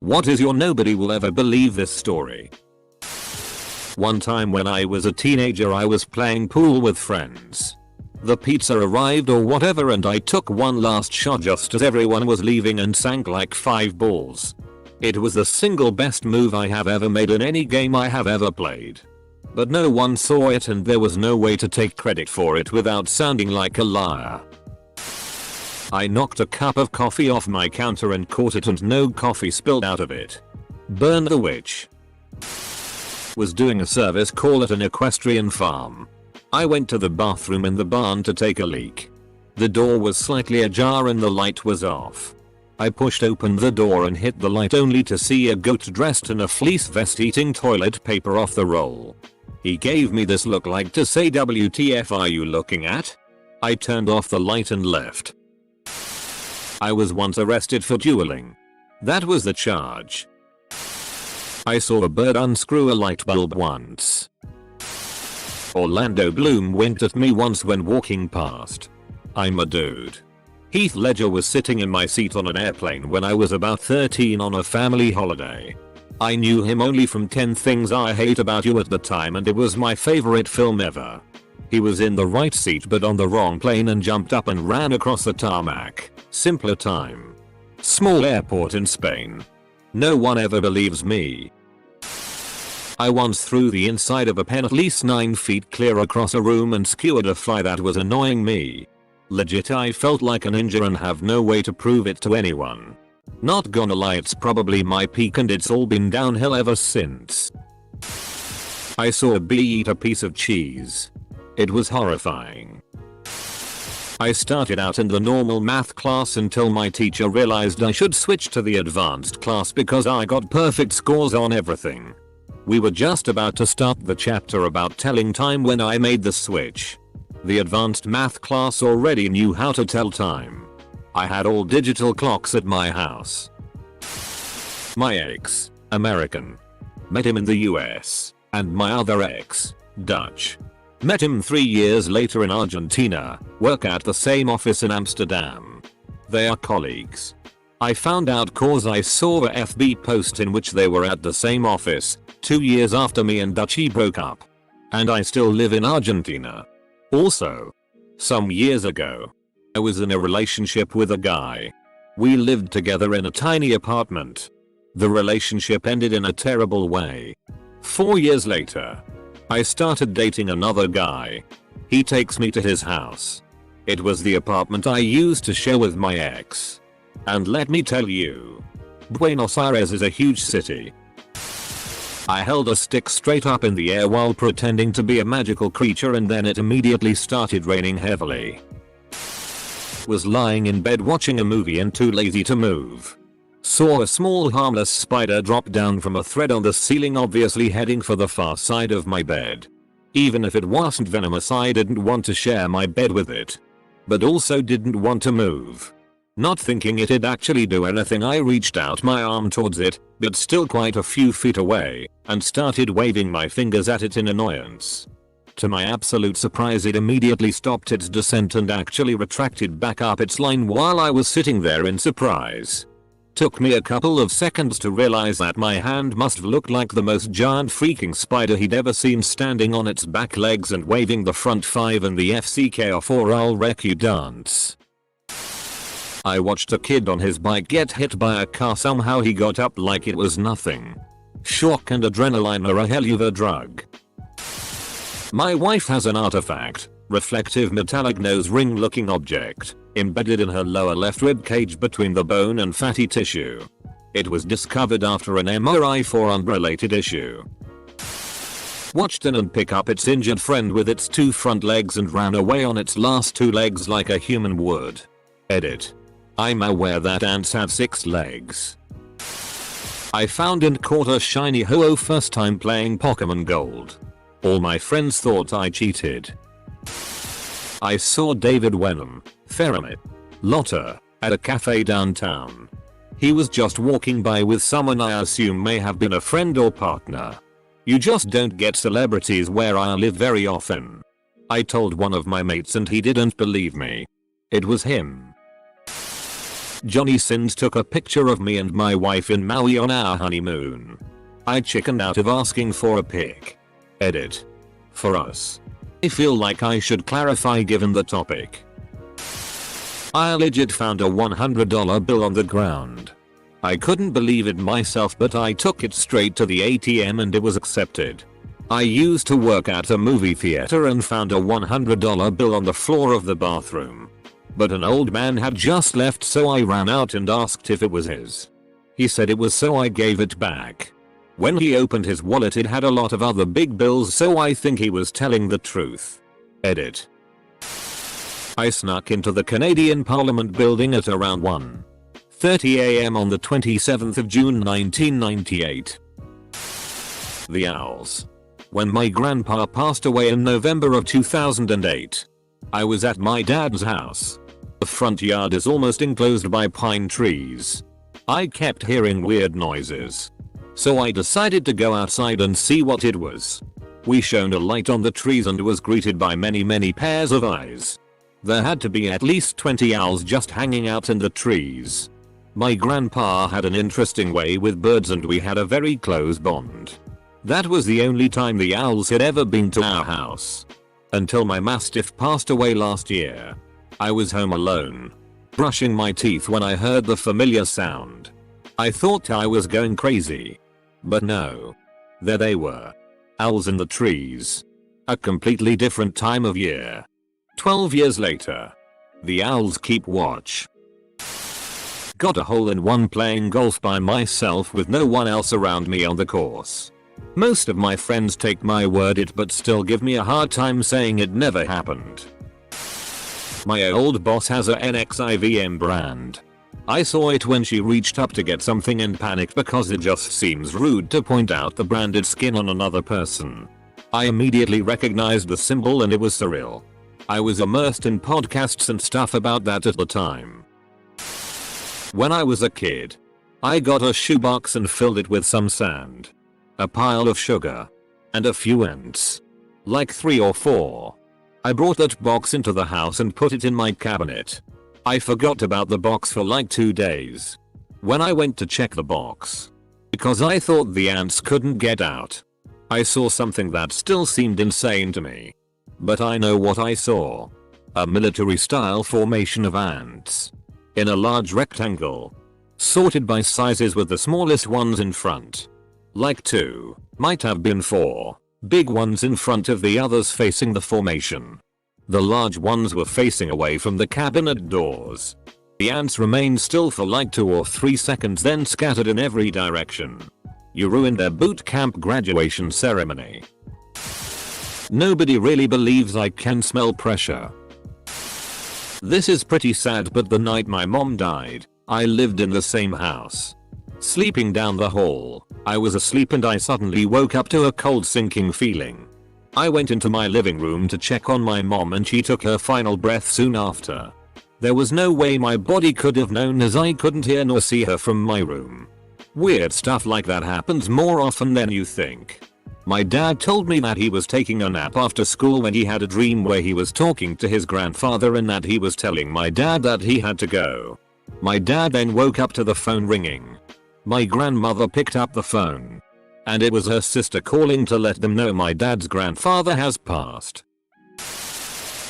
What is your nobody will ever believe this story? One time when I was a teenager I was playing pool with friends. The pizza arrived or whatever and I took one last shot just as everyone was leaving and sank like 5 balls. It was the single best move I have ever made in any game I have ever played. But no one saw it and there was no way to take credit for it without sounding like a liar. I knocked a cup of coffee off my counter and caught it and no coffee spilled out of it. Burn the witch. Was doing a service call at an equestrian farm. I went to the bathroom in the barn to take a leak. The door was slightly ajar and the light was off. I pushed open the door and hit the light only to see a goat dressed in a fleece vest eating toilet paper off the roll. He gave me this look like to say WTF are you looking at? I turned off the light and left. I was once arrested for dueling. That was the charge. I saw a bird unscrew a light bulb once. Orlando Bloom winked at me once when walking past. I'm a dude. Heath Ledger was sitting in my seat on an airplane when I was about 13 on a family holiday. I knew him only from 10 Things I Hate About You at the time and it was my favorite film ever. He was in the right seat but on the wrong plane and jumped up and ran across the tarmac. Simpler time. Small airport in Spain. No one ever believes me. I once threw the inside of a pen at least 9 feet clear across a room and skewered a fly that was annoying me. Legit I felt like a ninja and have no way to prove it to anyone. Not gonna lie it's probably my peak and it's all been downhill ever since. I saw a bee eat a piece of cheese. It was horrifying. I started out in the normal math class until my teacher realized I should switch to the advanced class because I got perfect scores on everything. We were just about to start the chapter about telling time when I made the switch. The advanced math class already knew how to tell time. I had all digital clocks at my house. My ex, American. Met him in the US. And my other ex, Dutch. Met him 3 years later in Argentina, work at the same office in Amsterdam. They are colleagues. I found out cause I saw a FB post in which they were at the same office, 2 years after me and Dutchie broke up. And I still live in Argentina. Also, some years ago, I was in a relationship with a guy. We lived together in a tiny apartment. The relationship ended in a terrible way. 4 years later, I started dating another guy. He takes me to his house. It was the apartment I used to share with my ex. And let me tell you, Buenos Aires is a huge city. I held a stick straight up in the air while pretending to be a magical creature and then it immediately started raining heavily. Was lying in bed watching a movie and too lazy to move. Saw a small harmless spider drop down from a thread on the ceiling, obviously heading for the far side of my bed. Even if it wasn't venomous I didn't want to share my bed with it. But also didn't want to move. Not thinking it'd actually do anything I reached out my arm towards it, but still quite a few feet away, and started waving my fingers at it in annoyance. To my absolute surprise it immediately stopped its descent and actually retracted back up its line while I was sitting there in surprise. Took me a couple of seconds to realize that my hand must have looked like the most giant freaking spider he'd ever seen, standing on its back legs and waving the front 5 and the FCK off or I'll wreck you dance. I watched a kid on his bike get hit by a car. Somehow he got up like it was nothing. Shock and adrenaline are a hell of a drug. My wife has an artifact, reflective metallic nose ring looking object, embedded in her lower left rib cage between the bone and fatty tissue. It was discovered after an MRI for unrelated issue. Watched an ant pick up its injured friend with its 2 front legs and ran away on its last 2 legs like a human would. Edit. I'm aware that ants have 6 legs. I found and caught a shiny ho-oh first time playing Pokemon Gold. All my friends thought I cheated. I saw David Wenham, Theramit, Lotta, at a cafe downtown. He was just walking by with someone I assume may have been a friend or partner. You just don't get celebrities where I live very often. I told one of my mates and he didn't believe me. It was him. Johnny Sins took a picture of me and my wife in Maui on our honeymoon. I chickened out of asking for a pic. Edit. For us. I feel like I should clarify given the topic. I legit found a $100 bill on the ground. I couldn't believe it myself, but I took it straight to the ATM and it was accepted. I used to work at a movie theater and found a $100 bill on the floor of the bathroom. But an old man had just left, so I ran out and asked if it was his. He said it was, so I gave it back. When he opened his wallet, it had a lot of other big bills, so I think he was telling the truth. Edit. I snuck into the Canadian Parliament building at around 1:30 AM on the 27th of June 1998. The Owls. When my grandpa passed away in November of 2008, I was at my dad's house. The front yard is almost enclosed by pine trees. I kept hearing weird noises, so I decided to go outside and see what it was. We shone a light on the trees and was greeted by many pairs of eyes. There had to be at least 20 owls just hanging out in the trees. My grandpa had an interesting way with birds and we had a very close bond. That was the only time the owls had ever been to our house. Until my mastiff passed away last year. I was home alone, brushing my teeth, when I heard the familiar sound. I thought I was going crazy. But no. There they were. Owls in the trees. A completely different time of year. 12 years later. The owls keep watch. Got a hole-in-one playing golf by myself with no one else around me on the course. Most of my friends take my word it, but still give me a hard time saying it never happened. My old boss has a NXIVM brand. I saw it when she reached up to get something and panicked because it just seems rude to point out the branded skin on another person. I immediately recognized the symbol and it was surreal. I was immersed in podcasts and stuff about that at the time. When I was a kid, I got a shoebox and filled it with some sand, a pile of sugar, and a few ants. Like 3 or 4. I brought that box into the house and put it in my cabinet. I forgot about the box for like 2 days. When I went to check the box, because I thought the ants couldn't get out, I saw something that still seemed insane to me. But I know what I saw. A military-style formation of ants. In a large rectangle. Sorted by sizes with the smallest ones in front. Like 2, might have been 4, big ones in front of the others facing the formation. The large ones were facing away from the cabinet doors. The ants remained still for like 2 or 3 seconds, then scattered in every direction. You ruined their boot camp graduation ceremony. Nobody really believes I can smell pressure. This is pretty sad, but the night my mom died, I lived in the same house. Sleeping down the hall, I was asleep and I suddenly woke up to a cold sinking feeling. I went into my living room to check on my mom and she took her final breath soon after. There was no way my body could have known, as I couldn't hear nor see her from my room. Weird stuff like that happens more often than you think. My dad told me that he was taking a nap after school when he had a dream where he was talking to his grandfather and that he was telling my dad that he had to go. My dad then woke up to the phone ringing. My grandmother picked up the phone. And it was her sister calling to let them know my dad's grandfather has passed.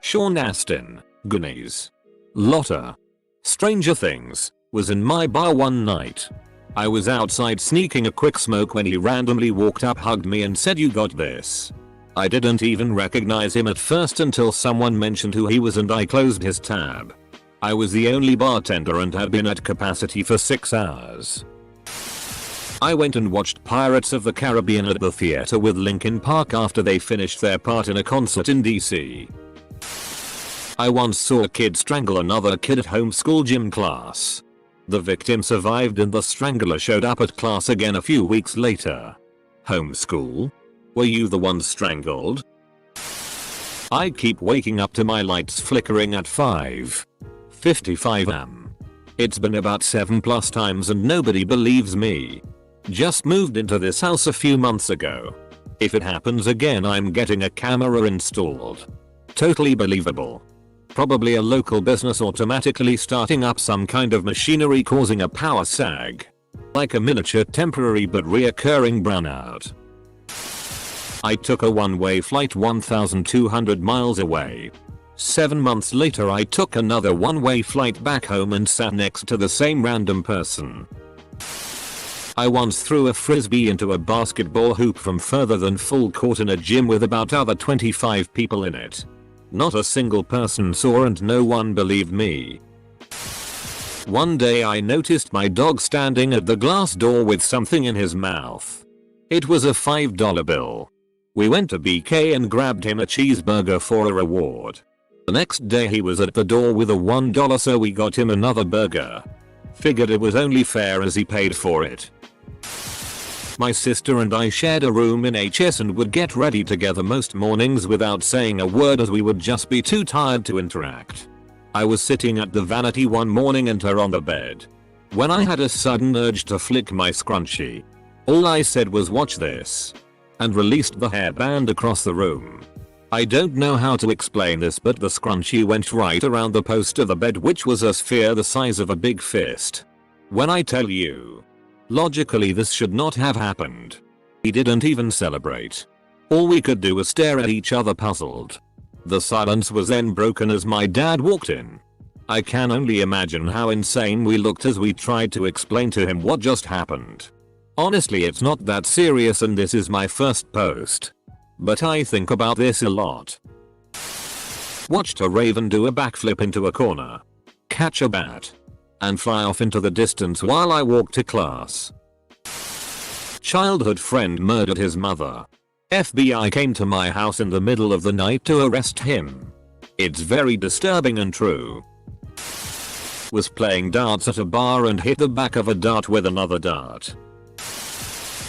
Sean Astin, Goonies. Lotta. Stranger Things, was in my bar one night. I was outside sneaking a quick smoke when he randomly walked up, hugged me and said, "You got this." I didn't even recognize him at first until someone mentioned who he was and I closed his tab. I was the only bartender and had been at capacity for 6 hours. I went and watched Pirates of the Caribbean at the theater with Linkin Park after they finished their part in a concert in DC. I once saw a kid strangle another kid at homeschool gym class. The victim survived and the strangler showed up at class again a few weeks later. Homeschool? Were you the one strangled? I keep waking up to my lights flickering at 5:55 am. It's been about 7+ times and nobody believes me. Just moved into this house a few months ago. If it happens again, I'm getting a camera installed. Totally believable. Probably a local business automatically starting up some kind of machinery causing a power sag. Like a miniature temporary but reoccurring brownout. I took a one-way flight 1,200 miles away. 7 months later I took another one-way flight back home and sat next to the same random person. I once threw a frisbee into a basketball hoop from further than full court in a gym with about other 25 people in it. Not a single person saw and no one believed me. One day I noticed my dog standing at the glass door with something in his mouth. It was a $5 bill. We went to BK and grabbed him a cheeseburger for a reward. The next day he was at the door with a $1, so we got him another burger. Figured it was only fair as he paid for it. My sister and I shared a room in HS and would get ready together most mornings without saying a word as we would just be too tired to interact. I was sitting at the vanity one morning and her on the bed, when I had a sudden urge to flick my scrunchie. All I said was "watch this," and released the hairband across the room. I don't know how to explain this, but the scrunchie went right around the post of the bed, which was a sphere the size of a big fist. When I tell you, logically this should not have happened. We didn't even celebrate. All we could do was stare at each other puzzled. The silence was then broken as my dad walked in. I can only imagine how insane we looked as we tried to explain to him what just happened. Honestly, it's not that serious and this is my first post. But I think about this a lot. Watched a raven do a backflip into a corner, catch a bat, and fly off into the distance while I walked to class. Childhood friend murdered his mother. FBI came to my house in the middle of the night to arrest him. It's very disturbing and true. Was playing darts at a bar and hit the back of a dart with another dart.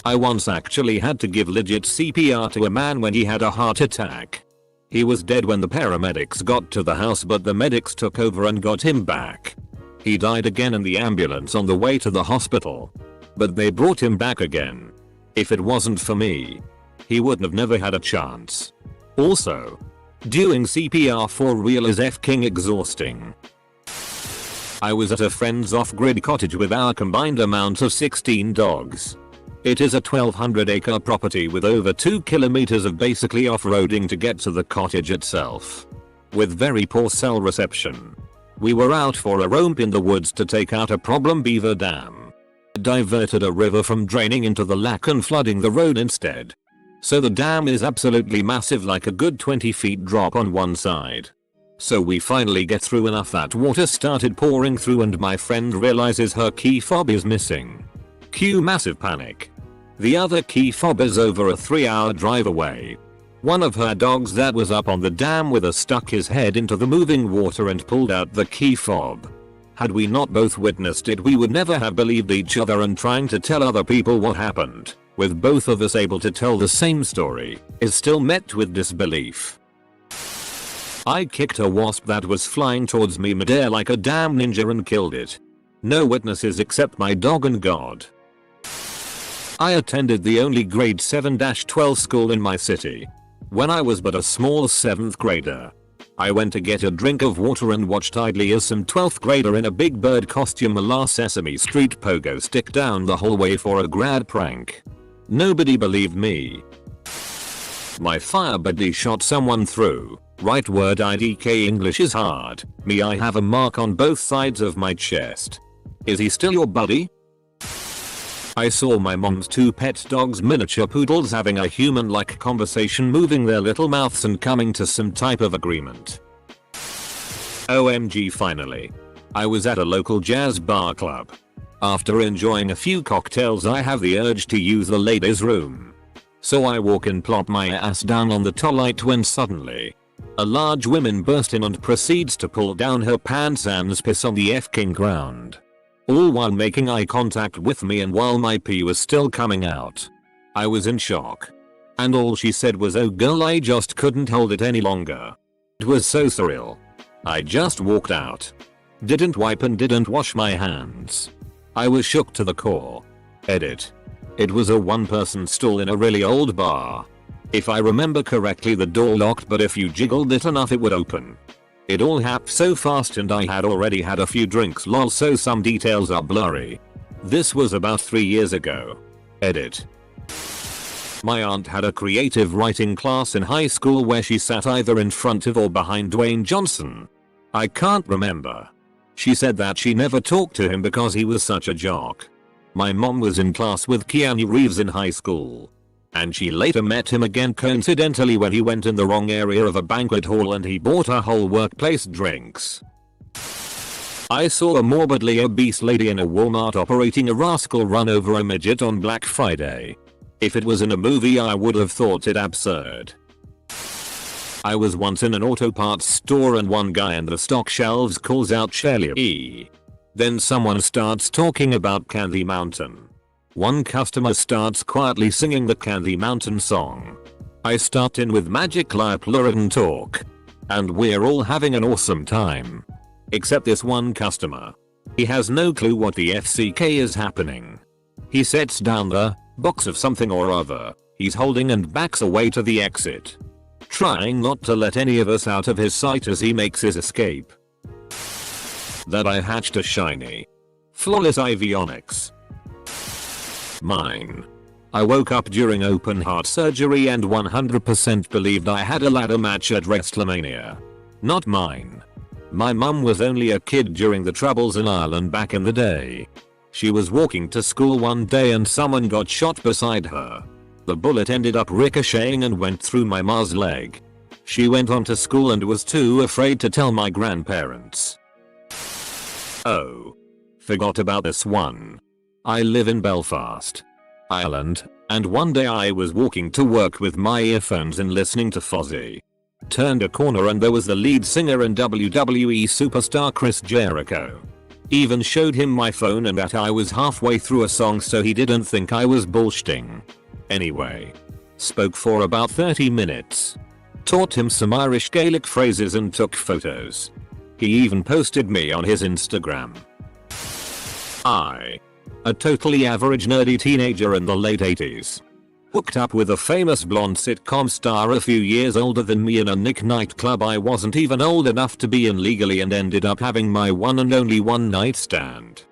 I once actually had to give legit CPR to a man when he had a heart attack. He was dead when the paramedics got to the house, but the medics took over and got him back. He died again in the ambulance on the way to the hospital. But they brought him back again. If it wasn't for me, he would have never had a chance. Also, doing CPR for real is f-king exhausting. I was at a friend's off-grid cottage with our combined amount of 16 dogs. It is a 1,200-acre property with over 2 kilometers of basically off-roading to get to the cottage itself. With very poor cell reception. We were out for a romp in the woods to take out a problem beaver dam. It diverted a river from draining into the lake and flooding the road instead. So the dam is absolutely massive, like a good 20 feet drop on one side. So we finally get through enough that water started pouring through and my friend realizes her key fob is missing. Cue massive panic. The other key fob is over a 3-hour drive away. One of her dogs that was up on the dam with us stuck his head into the moving water and pulled out the key fob. Had we not both witnessed it, we would never have believed each other, and trying to tell other people what happened, with both of us able to tell the same story, is still met with disbelief. I kicked a wasp that was flying towards me midair like a damn ninja and killed it. No witnesses except my dog and God. I attended the only grade 7-12 school in my city. When I was but a small 7th grader. I went to get a drink of water and watched idly as some 12th grader in a Big Bird costume la Sesame Street pogo stick down the hallway for a grad prank. Nobody believed me. My fire buddy shot someone through. Right word IDK English is hard. Me, I have a mark on both sides of my chest. Is he still your buddy? I saw my mom's 2 pet dogs, miniature poodles, having a human-like conversation, moving their little mouths and coming to some type of agreement. OMG, finally. I was at a local jazz bar club. After enjoying a few cocktails, I have the urge to use the ladies' room. So I walk and plop my ass down on the toilet when suddenly, a large woman burst in and proceeds to pull down her pants and piss on the f-king ground. All while making eye contact with me and while my pee was still coming out. I was in shock. And all she said was, "Oh girl, I just couldn't hold it any longer." It was so surreal. I just walked out. Didn't wipe and didn't wash my hands. I was shook to the core. Edit. It was a one-person stall in a really old bar. If I remember correctly, the door locked, but if you jiggled it enough it would open. It all happened so fast and I had already had a few drinks lol, so some details are blurry. This was about 3 years ago. Edit. My aunt had a creative writing class in high school where she sat either in front of or behind Dwayne Johnson. I can't remember. She said that she never talked to him because he was such a jock. My mom was in class with Keanu Reeves in high school. And she later met him again coincidentally when he went in the wrong area of a banquet hall and he bought her whole workplace drinks. I saw a morbidly obese lady in a Walmart operating a rascal run over a midget on Black Friday. If it was in a movie I would have thought it absurd. I was once in an auto parts store and one guy in the stock shelves calls out Shelly E. Then someone starts talking about Candy Mountain. One customer starts quietly singing the Candy Mountain song. I start in with Magic Light Luridan talk. And we're all having an awesome time. Except this one customer. He has no clue what the FCK is happening. He sets down the box of something or other he's holding and backs away to the exit, trying not to let any of us out of his sight as he makes his escape. That I hatched a shiny, flawless avionics. Mine. I woke up during open heart surgery and 100% believed I had a ladder match at WrestleMania. Not mine. My mum was only a kid during the Troubles in Ireland back in the day. She was walking to school one day and someone got shot beside her. The bullet ended up ricocheting and went through my ma's leg. She went on to school and was too afraid to tell my grandparents. Oh. Forgot about this one. I live in Belfast, Ireland, and one day I was walking to work with my earphones in listening to Fozzy. Turned a corner and there was the lead singer and WWE superstar Chris Jericho. Even showed him my phone and that I was halfway through a song so he didn't think I was bullshitting. Anyway. Spoke for about 30 minutes. Taught him some Irish Gaelic phrases and took photos. He even posted me on his Instagram. A totally average nerdy teenager in the late 80s. Hooked up with a famous blonde sitcom star a few years older than me in a Nick nightclub I wasn't even old enough to be in legally and ended up having my one and only one night stand.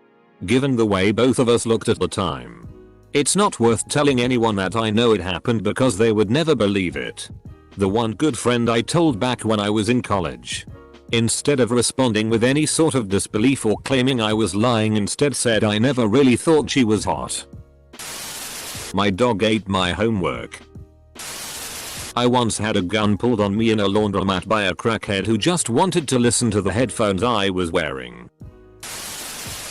Given the way both of us looked at the time. It's not worth telling anyone that I know it happened because they would never believe it. The one good friend I told back when I was in college. Instead of responding with any sort of disbelief or claiming I was lying instead said I never really thought she was hot. My dog ate my homework. I once had a gun pulled on me in a laundromat by a crackhead who just wanted to listen to the headphones I was wearing.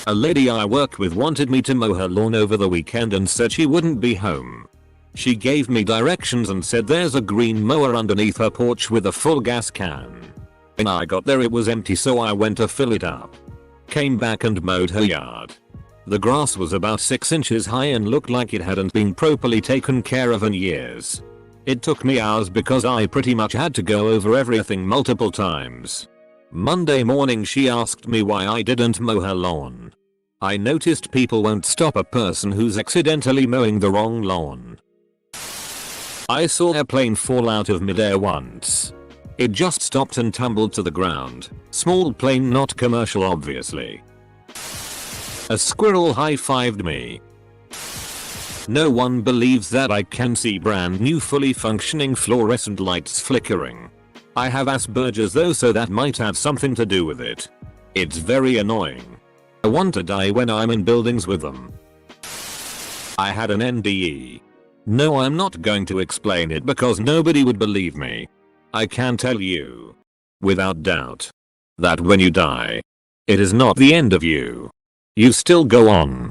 A lady I work with wanted me to mow her lawn over the weekend and said she wouldn't be home. She gave me directions and said there's a green mower underneath her porch with a full gas can. When I got there it was empty so I went to fill it up. Came back and mowed her yard. The grass was about 6 inches high and looked like it hadn't been properly taken care of in years. It took me hours because I pretty much had to go over everything multiple times. Monday morning she asked me why I didn't mow her lawn. I noticed people won't stop a person who's accidentally mowing the wrong lawn. I saw a plane fall out of midair once. It just stopped and tumbled to the ground. Small plane, not commercial obviously. A squirrel high-fived me. No one believes that I can see brand new fully functioning fluorescent lights flickering. I have Asperger's though so that might have something to do with it. It's very annoying. I want to die when I'm in buildings with them. I had an NDE. No, I'm not going to explain it because nobody would believe me. I can tell you, without doubt, that when you die, it is not the end of you. You still go on.